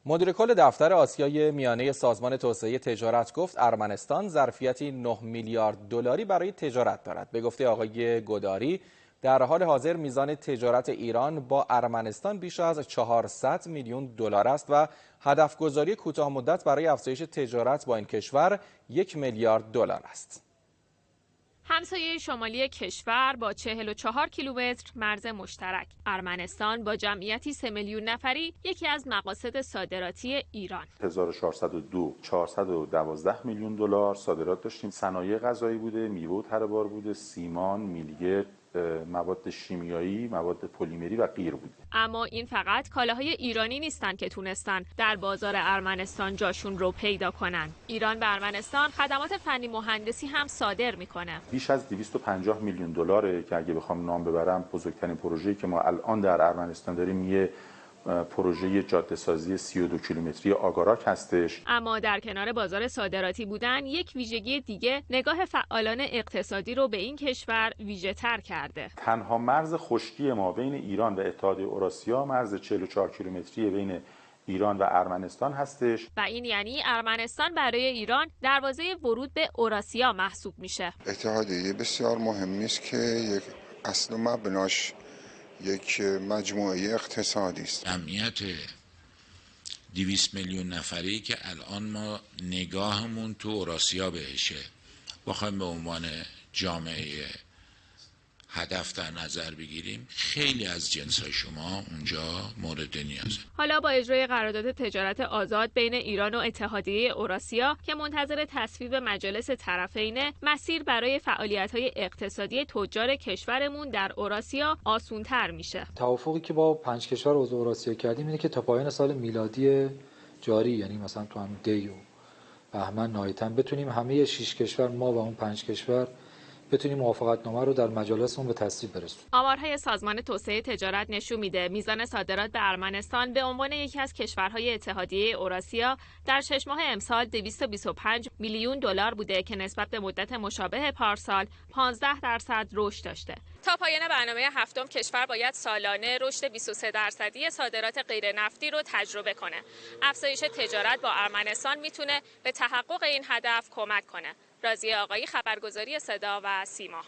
مدیر کل دفتر آسیای میانه سازمان توسعه تجارت گفت ارمنستان ظرفیتی 9 میلیارد دلاری برای تجارت دارد. به گفته آقای گوداری، در حال حاضر میزان تجارت ایران با ارمنستان بیش از 400 میلیون دلار است و هدفگذاری کوتاه مدت برای افزایش تجارت با این کشور 1 میلیارد دلار است. همسایه شمالی کشور با 44 کیلومتر مرز مشترک، ارمنستان با جمعیتی 3 میلیون نفری یکی از مقاصد صادراتی ایران. 412 میلیون دلار صادرات داشتیم. صنایع غذایی بوده، میوه و تره‌بار بوده، سیمان، میلگرد، مواد شیمیایی، مواد پلیمری و غیر بوده. اما این فقط کالاهای ایرانی نیستن که تونستن در بازار ارمنستان جاشون رو پیدا کنن. ایران به ارمنستان خدمات فنی مهندسی هم صادر میکنه. بیش از 250 میلیون دلاره که اگه بخوام نام ببرم بزرگترین پروژه‌ای که ما الان در ارمنستان داریم یه پروژه جاده سازی 32 کیلومتری آگاراک هستش. اما در کنار بازار صادراتی بودن، یک ویژگی دیگه نگاه فعالان اقتصادی رو به این کشور ویژه‌تر کرده. تنها مرز خشکی ما بین ایران و اتحادیه اوراسیا مرز 44 کیلومتری بین ایران و ارمنستان هستش و این یعنی ارمنستان برای ایران دروازه ورود به اوراسیا محسوب میشه. اتحادیه بسیار مهم نیست که یک اصل و مبناش یک مجموعه اقتصادی است. جمعیت 200 میلیون نفری که الان ما نگاهمون تو اوراسیا بهشه، بخوایم به عنوان جامعه هدف در نظر بگیریم، خیلی از جنس‌های شما اونجا مورد نیازه. حالا با اجرای قرارداد تجارت آزاد بین ایران و اتحادیه اوراسیا که منتظر تصویب مجالس طرفینه، مسیر برای فعالیت‌های اقتصادی تجار کشورمون در اوراسیا آسان‌تر میشه. توافقی که با 5 کشور عضو اوراسیا کردیم اینه که تا پایان سال میلادی جاری، یعنی مثلا تو هم دی و بهمن نهایتاً بتونیم همه 6 کشور، ما و اون 5 کشور، بتونیم موافقتنامه رو در مجالسمون به تصویب برسونیم. آمارهای سازمان توسعه تجارت نشون میده میزان صادرات به ارمنستان به عنوان یکی از کشورهای اتحادیه اوراسیا در 6 ماه امسال 225 میلیون دلار بوده که نسبت به مدت مشابه پارسال 15% رشد داشته. تا پایان برنامه هفتم کشور باید سالانه رشد 23% صادرات غیر نفتی رو تجربه کنه. افزایش تجارت با ارمنستان میتونه به تحقق این هدف کمک کنه. راضیه آقایی، خبرگزاری صدا و سیما.